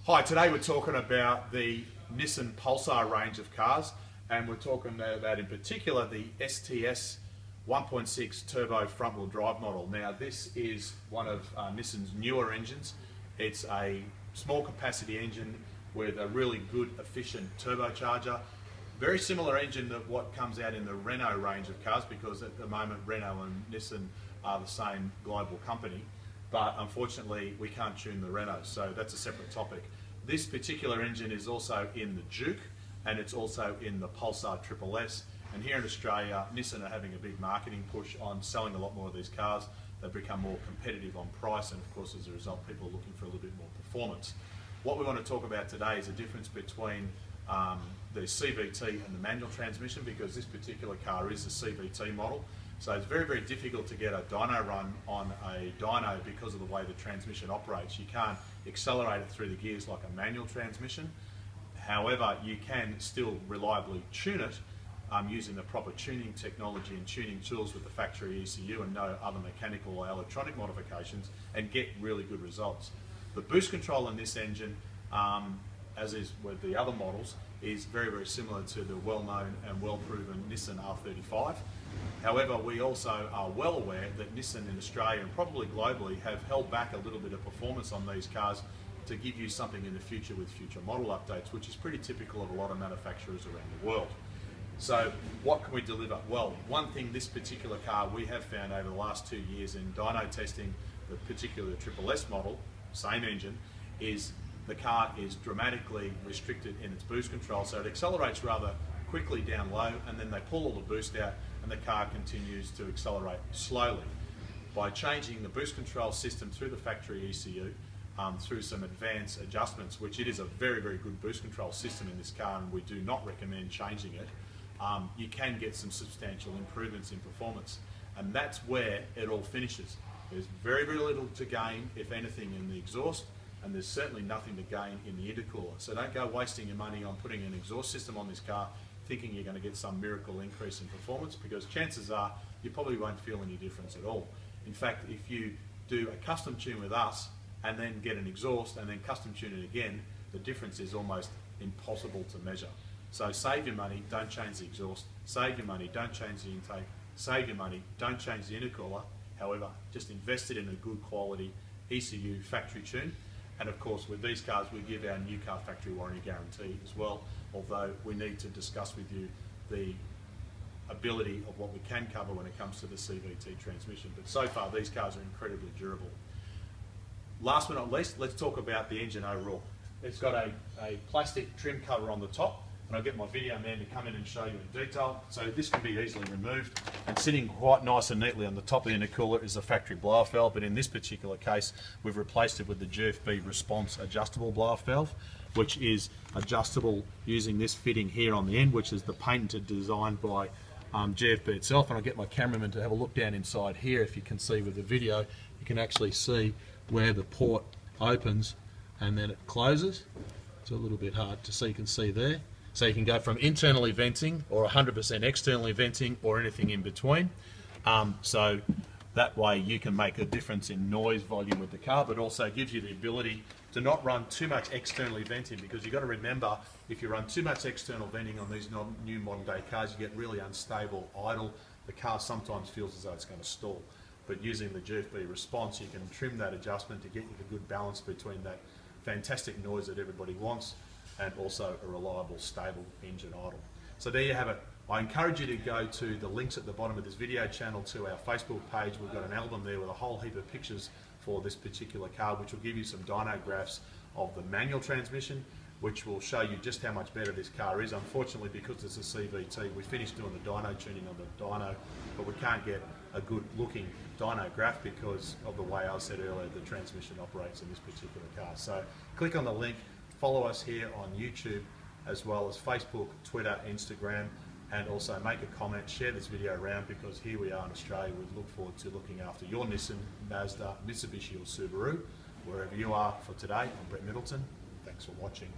Hi, today we're talking about the Nissan Pulsar range of cars, and we're talking about in particular the STS 1.6 turbo front wheel drive model. Now this is one of Nissan's newer engines. It's a small capacity engine with a really good efficient turbocharger. Very similar engine to what comes out in the Renault range of cars, because at the moment Renault and Nissan are the same global company. But unfortunately we can't tune the Renault, so that's a separate topic. This particular engine is also in the Duke, and it's also in the Pulsar STS. And here in Australia, Nissan are having a big marketing push on selling a lot more of these cars. They've become more competitive on price, and of course as a result people are looking for a little bit more performance. What we want to talk about today is the difference between the CVT and the manual transmission, because this particular car is a CVT model. So it's very, very difficult to get a dyno run on a dyno because of the way the transmission operates. You can't accelerate it through the gears like a manual transmission. However, you can still reliably tune it using the proper tuning technology and tuning tools with the Factory ECU and no other mechanical or electronic modifications, and get really good results. The boost control in this engine, as is with the other models, is very, very similar to the well-known and well-proven Nissan R35. However, we also are well aware that Nissan in Australia and probably globally have held back a little bit of performance on these cars to give you something in the future with future model updates, which is pretty typical of a lot of manufacturers around the world. So what can we deliver? Well, one thing this particular car we have found over the last 2 years in dyno testing, the particular SSS model, same engine, is the car is dramatically restricted in its boost control, so it accelerates rather quickly down low, and then they pull all the boost out and the car continues to accelerate slowly. By changing the boost control system through the Factory ECU, through some advanced adjustments, which it is a very, very good boost control system in this car and we do not recommend changing it, you can get some substantial improvements in performance. And that's where it all finishes. There's very, very little to gain, if anything, in the exhaust, and there's certainly nothing to gain in the intercooler. So don't go wasting your money on putting an exhaust system on this car thinking you're going to get some miracle increase in performance, because chances are you probably won't feel any difference at all. In fact, if you do a custom tune with us and then get an exhaust and then custom tune it again, the difference is almost impossible to measure. So save your money, don't change the exhaust. Save your money, don't change the intake. Save your money, don't change the intercooler. However, just invest it in a good quality ECU factory tune. And of course, with these cars, we give our new car factory warranty guarantee as well, although we need to discuss with you the ability of what we can cover when it comes to the CVT transmission. But so far, these cars are incredibly durable. Last but not least, let's talk about the engine overall. It's got a plastic trim cover on the top, and I'll get my video man to come in and show you in detail. So this can be easily removed, and sitting quite nice and neatly on the top of the intercooler is the factory blow-off valve, but in this particular case we've replaced it with the GFB response adjustable blow-off valve, which is adjustable using this fitting here on the end, which is the patented design by GFB itself. And I'll get my cameraman to have a look down inside here. If you can see with the video, you can actually see where the port opens and then it closes. It's a little bit hard to see, you can see there. So you can go from internally venting or 100% externally venting or anything in between. So that way you can make a difference in noise volume with the car, but also gives you the ability to not run too much externally venting, because you've got to remember, if you run too much external venting on these new modern day cars, you get really unstable idle. The car sometimes feels as though it's going to stall. But using the GFB response, you can trim that adjustment to get you the good balance between that fantastic noise that everybody wants and also a reliable, stable engine idle. So there you have it. I encourage you to go to the links at the bottom of this video channel to our Facebook page. We've got an album there with a whole heap of pictures for this particular car, which will give you some dyno graphs of the manual transmission, which will show you just how much better this car is. Unfortunately, because it's a CVT, we finished doing the dyno tuning on the dyno, but we can't get a good looking dyno graph because of the way I said earlier the transmission operates in this particular car. So click on the link, follow us here on YouTube, as well as Facebook, Twitter, Instagram, and also make a comment, share this video around, because here we are in Australia. We look forward to looking after your Nissan, Mazda, Mitsubishi or Subaru, wherever you are. For today, I'm Brett Middleton. Thanks for watching.